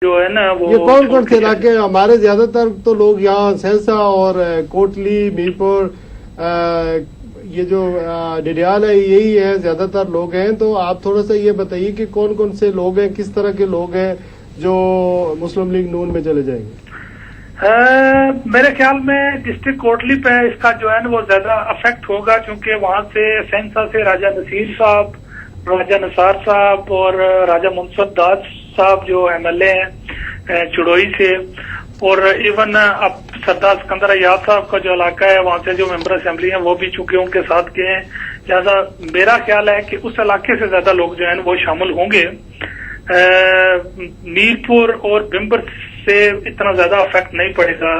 جو ہے نا وہ یہ کون کون سے علاقے ہیں؟ ہمارے زیادہ تر تو لوگ یہاں سہرسہ اور کوٹلی میرپور یہ جو ڈڈیال ہے یہی ہے زیادہ تر لوگ ہیں. تو آپ تھوڑا سا یہ بتائیے کہ کون کون سے لوگ ہیں, کس طرح کے لوگ ہیں جو مسلم لیگ نون میں چلے جائیں گے؟ میرے خیال میں ڈسٹرکٹ کوٹلی پہ اس کا جو ہے نا وہ زیادہ افیکٹ ہوگا, کیونکہ وہاں سے سہنسا سے راجہ نصیر صاحب, راجہ نثار صاحب اور راجہ منصف داس صاحب جو ایم ایل اے ہیں چڑوئی سے, اور ایون اب سردار سکندر ایاز صاحب کا جو علاقہ ہے وہاں سے جو ممبر اسمبلی ہیں وہ بھی چونکہ ان کے ساتھ گئے ہیں, لہٰذا میرا خیال ہے کہ اس علاقے سے زیادہ لوگ جو ہیں وہ شامل ہوں گے. میرپور اور بمبر سے اتنا زیادہ افیکٹ نہیں پڑے گا,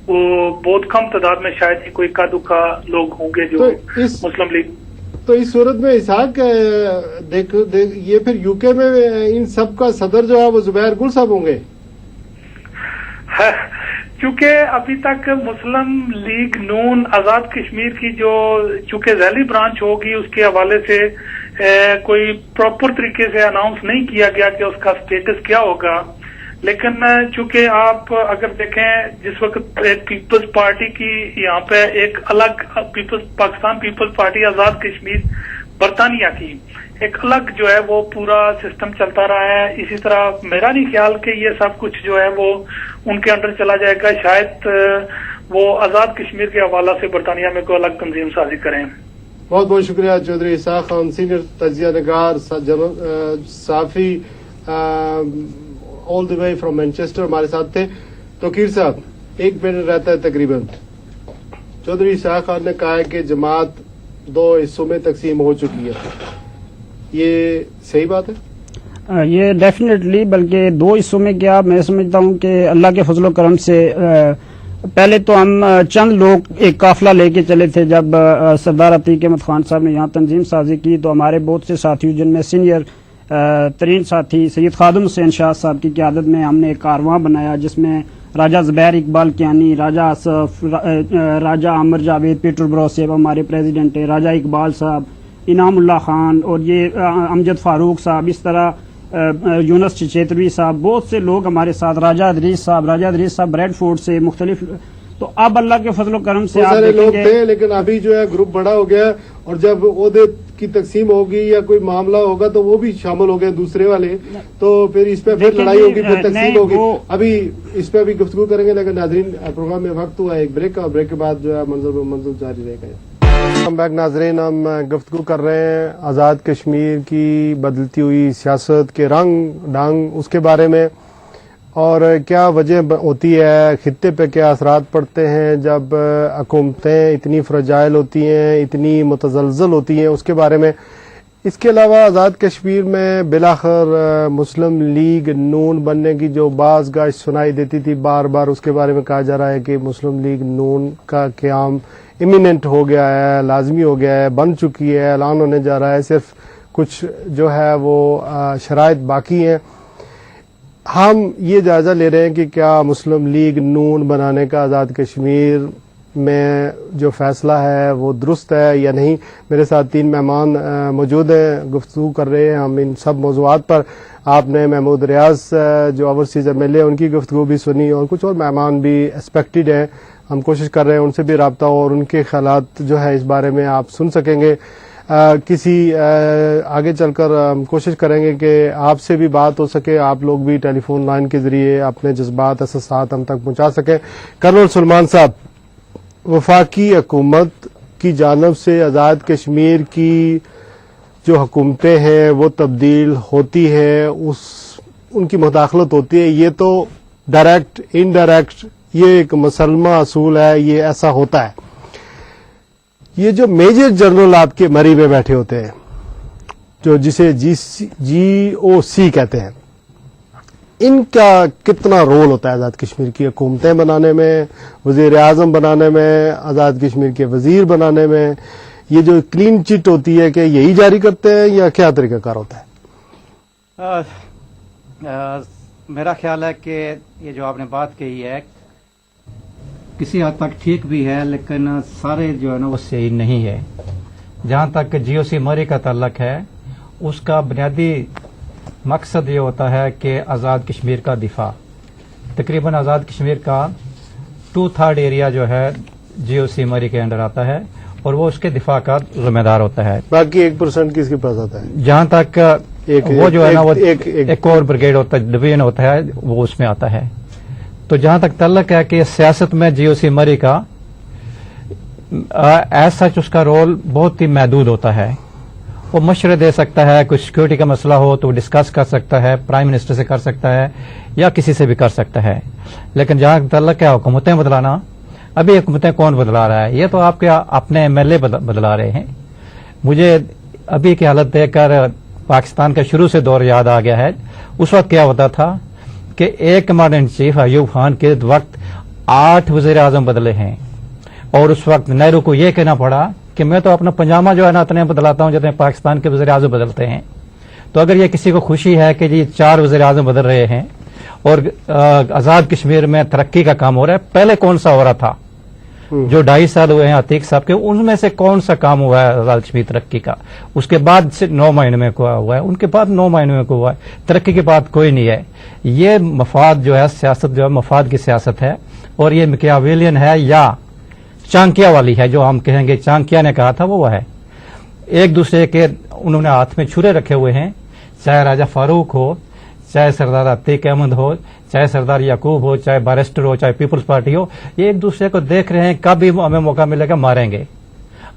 وہ بہت کم تعداد میں شاید ہی کوئی اکا دکا لوگ ہوں گے جو مسلم لیگ. تو اس صورت میں اسحاق یہ پھر یو کے میں ان سب کا صدر جو ہے وہ زبیر گل صاحب ہوں گے, کیونکہ ابھی تک مسلم لیگ نون آزاد کشمیر کی جو چونکہ ذیلی برانچ ہوگی اس کے حوالے سے کوئی پراپر طریقے سے اناؤنس نہیں کیا گیا کہ اس کا سٹیٹس کیا ہوگا. لیکن چونکہ آپ اگر دیکھیں جس وقت ایک پیپلز پارٹی کی یہاں پہ ایک الگ پاکستان پیپلز پارٹی آزاد کشمیر برطانیہ کی ایک الگ جو ہے وہ پورا سسٹم چلتا رہا ہے, اسی طرح میرا نہیں خیال کہ یہ سب کچھ جو ہے وہ ان کے انڈر چلا جائے گا. شاید وہ آزاد کشمیر کے حوالے سے برطانیہ میں کوئی الگ تنظیم سازی کریں. بہت بہت شکریہ چودھری اسحاق خان, سینئر تجزیہ نگار صحافی آل دی وے فرام مینچسٹر ہمارے ساتھ تھے. توقیر صاحب 1 منٹ رہتا ہے تقریباً. چودھری اسحاق خان نے کہا ہے کہ جماعت 2 حصوں میں تقسیم ہو چکی ہے, یہ صحیح بات ہے؟ یہ ڈیفینیٹلی, بلکہ 2 حصوں میں کیا, میں سمجھتا ہوں کہ اللہ کے فضل و کرم سے پہلے تو ہم چند لوگ ایک قافلہ لے کے چلے تھے. جب سردار عتیق احمد خان صاحب نے یہاں تنظیم سازی کی تو ہمارے بہت سے ساتھی جن میں سینئر ترین ساتھی سید خادم حسین شاہ صاحب کی قیادت میں ہم نے ایک کارواں بنایا جس میں راجہ زبیر اقبال کیانی, راجہ آصف, راجہ عامر جاوید پیٹر برو صاحب ہمارے پریزیڈنٹ ہیں, راجہ اقبال صاحب, انعام اللہ خان اور یہ امجد فاروق صاحب, اس طرح یونس چچیتروی صاحب, بہت سے لوگ ہمارے ساتھ, راجہ ادریس صاحب بریڈ فورڈ سے مختلف. تو اب اللہ کے فضل و کرم سے آپ سارے لوگ تھے, لیکن ابھی جو ہے گروپ بڑا ہو گیا, اور جب عہدے کی تقسیم ہوگی یا کوئی معاملہ ہوگا تو وہ بھی شامل ہو گئے دوسرے والے, تو پھر اس پہ پھر لڑائی ہوگی, پھر تقسیم ہوگی. ابھی اس پہ بھی گفتگو کریں گے, لیکن ناظرین پروگرام میں وقت ہوا ہے ایک بریک کا, اور بریک کے بعد جو ہے منظر جاری رہے گا. ویلکم بیک ناظرین, ہم گفتگو کر رہے ہیں آزاد کشمیر کی بدلتی ہوئی سیاست کے رنگ ڈھنگ, اس کے بارے میں, اور کیا وجہ ہوتی ہے, خطے پہ کیا اثرات پڑتے ہیں جب حکومتیں اتنی فرجائل ہوتی ہیں, اتنی متزلزل ہوتی ہیں, اس کے بارے میں. اس کے علاوہ آزاد کشمیر میں بالآخر مسلم لیگ نون بننے کی جو بعض گاہ سنائی دیتی تھی بار بار, اس کے بارے میں کہا جا رہا ہے کہ مسلم لیگ نون کا قیام امییننٹ ہو گیا ہے, لازمی ہو گیا ہے, بن چکی ہے, اعلان ہونے جا رہا ہے, صرف کچھ جو ہے وہ شرائط باقی ہیں. ہم یہ جائزہ لے رہے ہیں کہ کیا مسلم لیگ نون بنانے کا آزاد کشمیر میں جو فیصلہ ہے وہ درست ہے یا نہیں. میرے ساتھ 3 مہمان موجود ہیں, گفتگو کر رہے ہیں ہم ان سب موضوعات پر. آپ نے محمود ریاض جو اوورسیز ایم ایل اے ان کی گفتگو بھی سنی, اور کچھ اور مہمان بھی ایکسپیکٹڈ ہیں, ہم کوشش کر رہے ہیں ان سے بھی رابطہ ہو اور ان کے خیالات جو ہے اس بارے میں آپ سن سکیں گے. کسی آگے چل کر ہم کوشش کریں گے کہ آپ سے بھی بات ہو سکے, آپ لوگ بھی ٹیلی فون لائن کے ذریعے اپنے جذبات احساسات ہم تک پہنچا سکیں. کرنل سلمان صاحب, وفاقی حکومت کی جانب سے آزاد کشمیر کی جو حکومتیں ہیں وہ تبدیل ہوتی ہے, ان کی مداخلت ہوتی ہے, یہ تو ڈائریکٹ انڈائریکٹ یہ ایک مسلمہ اصول ہے, یہ ایسا ہوتا ہے. یہ جو میجر جنرل آپ کے مری میں بیٹھے ہوتے ہیں جو جسے جی او سی کہتے ہیں, ان کا کتنا رول ہوتا ہے آزاد کشمیر کی حکومتیں بنانے میں, وزیر اعظم بنانے میں, آزاد کشمیر کے وزیر بنانے میں؟ یہ جو کلین چٹ ہوتی ہے کہ یہی جاری کرتے ہیں یا کیا طریقہ کار ہوتا ہے؟ میرا خیال ہے کہ یہ جو آپ نے بات کہی ہے کسی حد تک ٹھیک بھی ہے, لیکن سارے جو ہے نا وہ صحیح نہیں ہے. جہاں تک جی او سی مری کا تعلق ہے, اس کا بنیادی मकसद ये होता है कि आज़ाद कश्मीर का दिफा, तकरीबन आज़ाद कश्मीर का 2/3 एरिया जो है GOC मरी के अंडर आता है और वो उसके दिफा का जिम्मेदार होता है। बाकी 1% किसके पास आता है? जहां तक वो जो है ना वो एक और ब्रिगेड होता है, डिवीजन होता है, वो उसमें आता है। तो जहां तक तल्लक है कि सियासत में GOC मरी का एज सच उसका रोल बहुत ही महदूद होता है। वो मशवरे दे सकता है, कुछ सिक्योरिटी का मसला हो तो वो डिस्कस कर सकता है, प्राइम मिनिस्टर से कर सकता है या किसी से भी कर सकता है। लेकिन जहां तल्लक है हुकूमतें बदलाना, अभी हुकूमतें कौन बदला रहा है? ये तो आपके अपने MLA बदला रहे हैं। मुझे अभी की हालत देखकर पाकिस्तान का शुरू से दौर याद आ गया है। उस वक्त क्या होता था कि एक commander in chief Ayub Khan के वक्त 8 वज़ीर आज़म बदले हैं और उस वक्त नेहरू को यह कहना पड़ा कि मैं तो अपना पजामा जो है ना इतने बदलाता हूं जितने पाकिस्तान के वज़ीर आज़म बदलते हैं। तो अगर ये किसी को खुशी है कि जी 4 वज़ीर आज़म बदल रहे हैं और आज़ाद कश्मीर में तरक्की का काम हो रहा है, पहले कौन सा हो रहा था? जो 2.5 साल हुए हैं अतीक साहब के, उनमें से कौन सा काम हुआ है आज़ाद कश्मीर तरक्की का? उसके बाद से 9 महीने में को हुआ है, उनके बाद 9 महीने में को हुआ है, तरक्की के बाद कोई नहीं है। ये मफाद जो है, सियासत जो है मफाद की सियासत है और ये मैकियावेलियन है या चाणक्य वाली है। जो हम कहेंगे चाणक्य ने कहा था वो है। एक दूसरे के उन्होंने हाथ में छुरे रखे हुए हैं, चाहे राजा फारूक हो, चाहे सरदार अतीक अहमद हो, चाहे सरदार याकूब हो, चाहे बैरिस्टर हो, चाहे पीपल्स पार्टी हो। ये एक दूसरे को देख रहे हैं, कब भी हमें मौका मिलेगा मारेंगे।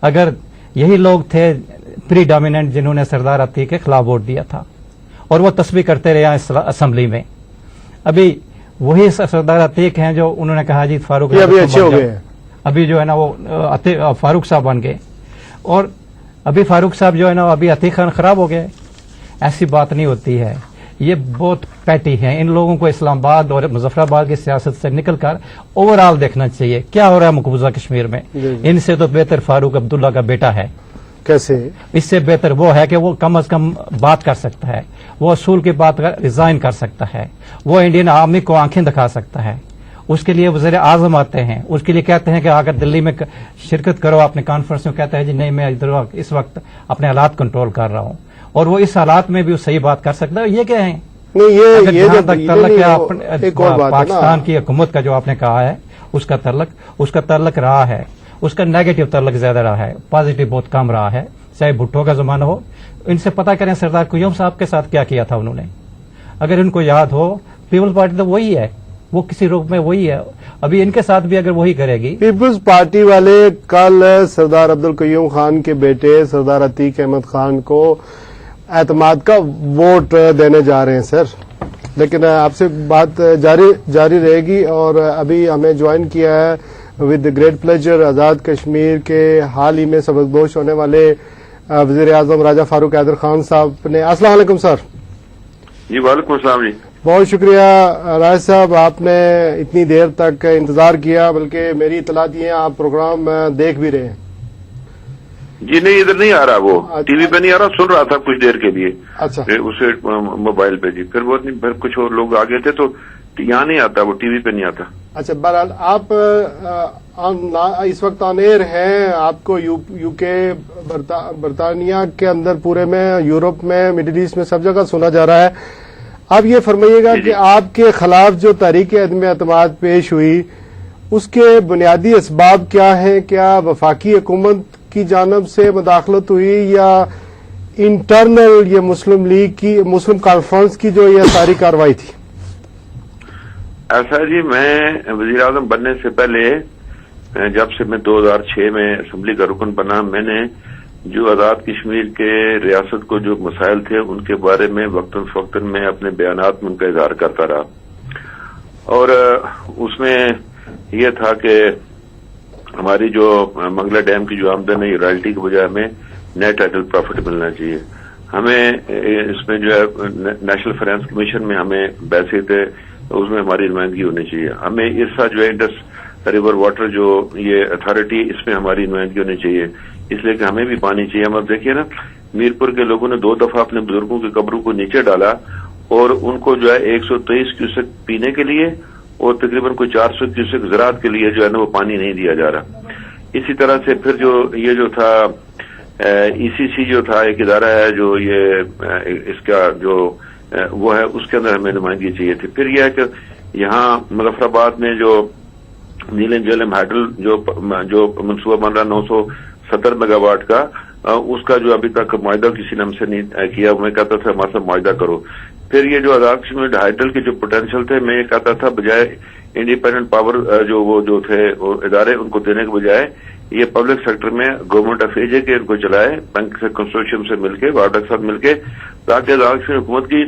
अगर यही लोग थे प्रीडोमिनेंट जिन्होंने सरदार अतीक के खिलाफ वोट दिया था और वो तस्बीह करते रहे असेंबली में, अभी वही सरदार अतीक हैं जो उन्होंने कहा जी फारूक अभी अच्छे हो गए, अभी जो है ना वो फारूक साहब बन गए और अभी फारूक साहब जो है ना अभी अतीक खान खराब हो गए। ऐसी बात नहीं होती है। ये बहुत पैटी है। इन लोगों को इस्लामाबाद और मुजफ्फराबाद की सियासत से निकलकर ओवरऑल देखना चाहिए क्या हो रहा है मकबूजा कश्मीर में। इनसे तो बेहतर फारूक अब्दुल्ला का बेटा है। कैसे? इससे बेहतर वो है कि वो कम अज कम बात कर सकता है, वो असूल की बात रिजाइन कर सकता है, वो इंडियन आर्मी को आंखें दिखा सकता है। उसके लिए वज़ीर आज़म आते हैं, उसके लिए कहते हैं कि आकर दिल्ली में शिरकत करो अपने कॉन्फ्रेंस में, कहता है जी नहीं मैं इधर इस वक्त अपने हालात कंट्रोल कर रहा हूं और वो इस हालात में भी सही बात कर सकता है। ये क्या है? नहीं ये पाकिस्तान की हुकूमत का जो आपने कहा है उसका तल्लक रहा है, उसका नेगेटिव तल्लक ज्यादा रहा है, पॉजिटिव बहुत कम रहा है। चाहे भुट्टो का जमाना हो, इनसे पता करें सरदार कुय्यूम साहब के साथ क्या किया था उन्होंने। अगर इनको याद हो, पीपल्स पार्टी तो वही है, वो किसी रूप में वही है। अभी इनके साथ भी अगर वही करेगी। पीपल्स पार्टी वाले कल सरदार अब्दुल कयूम खान के बेटे सरदार अतीक अहमद खान को एतमाद का वोट देने जा रहे हैं सर, लेकिन आपसे बात जारी रहेगी। और अभी हमें ज्वाइन किया है with great pleasure Azad Kashmir के हाल ही में सबकदोश होने वाले वज़ीर आज़म राजा फारूक हैदर खान साहब ने। अस्सलाम वालेकुम सर। जी वालेकुम सलाम जी। बहुत शुक्रिया राज साहब, आपने इतनी देर तक इंतजार किया, बल्कि मेरी इतलात ये आप प्रोग्राम देख भी रहे हैं। जी नहीं, इधर नहीं आ रहा, वो टीवी पे नहीं आ रहा, सुन रहा था कुछ देर के लिए। अच्छा। उसे मोबाइल पे जी, फिर बहुत नहीं, फिर कुछ और लोग आ गए थे तो यहाँ नहीं आता, वो टीवी पे नहीं आता। अच्छा, बहरहाल आप इस वक्त ऑन एयर हैं, आपको यूके बरतानिया के अंदर पूरे में, यूरोप में, मिडिल ईस्ट में, सब जगह सुना जा रहा है। आप ये फरमाइएगा कि आपके खिलाफ जो तहरीक अदम एतमाद पेश हुई उसके बुनियादी असबाब क्या है? क्या वफाकी हुकूमत की जानब से मुदाखलत हुई या इंटरनल ये मुस्लिम लीग की, मुस्लिम कॉन्फ्रेंस की जो ये सारी कार्रवाई थी? ऐसा जी, मैं वजीर आजम बनने से पहले, जब से मैं 2006 में असम्बली का रुकन बना, मैंने जो आज़ाद कश्मीर के रियासत को जो मसाइल थे उनके बारे में वक्तन फवक्तन में अपने बयानात में उनका इजहार करता रहा। और उसमें यह था कि हमारी जो मंगला डैम की जो आमदन है, रॉयल्टी के बजाय हमें नेट टाइटल प्रॉफिट मिलना चाहिए। हमें इसमें जो है नेशनल फाइनेंस कमीशन में हमें बैसियत है, उसमें हमारी नुमाइंदगी होनी चाहिए। हमें इरसा जो है इंडस रिवर वाटर जो ये अथॉरिटी, इसमें हमारी नुमाइंदगी होनी चाहिए, इसलिए कि हमें भी पानी चाहिए। हम अब देखिए ना, मीरपुर के लोगों ने 2 दफा अपने बुजुर्गों की कब्रों को नीचे डाला और उनको जो है 123 क्यूसेक पीने के लिए और तकरीबन कोई 400 क्यूसेक ज़राअत के लिए जो है ना वो पानी नहीं दिया जा रहा। इसी तरह से फिर जो ये जो था ECC जो था, एक इदारा है जो ये इसका जो وہ ہے اس کے اندر ہمیں نمائندگی چاہیے تھی. پھر یہ ہے کہ یہاں مظفر آباد میں جو نیلم جیلم ہائیڈل جو منصوبہ بن رہا 970 میگا واٹ کا، اس کا جو ابھی تک معاہدہ کسی نے ہم سے نہیں کیا. میں کہتا تھا ہمارے ساتھ معاہدہ کرو. پھر یہ جو آزاد کشمیر ہائیڈل کے جو پوٹینشیل تھے، میں یہ کہتا تھا بجائے انڈیپینڈنٹ پاور جو تھے ادارے ان کو دینے کے بجائے یہ پبلک سیکٹر میں گورنمنٹ آف ایجے کے ان کو چلائے، بینک سے کنسورشیم سے مل کے، وارڈا کے ساتھ مل کے، تاکہ آزاد کشمیر حکومت کی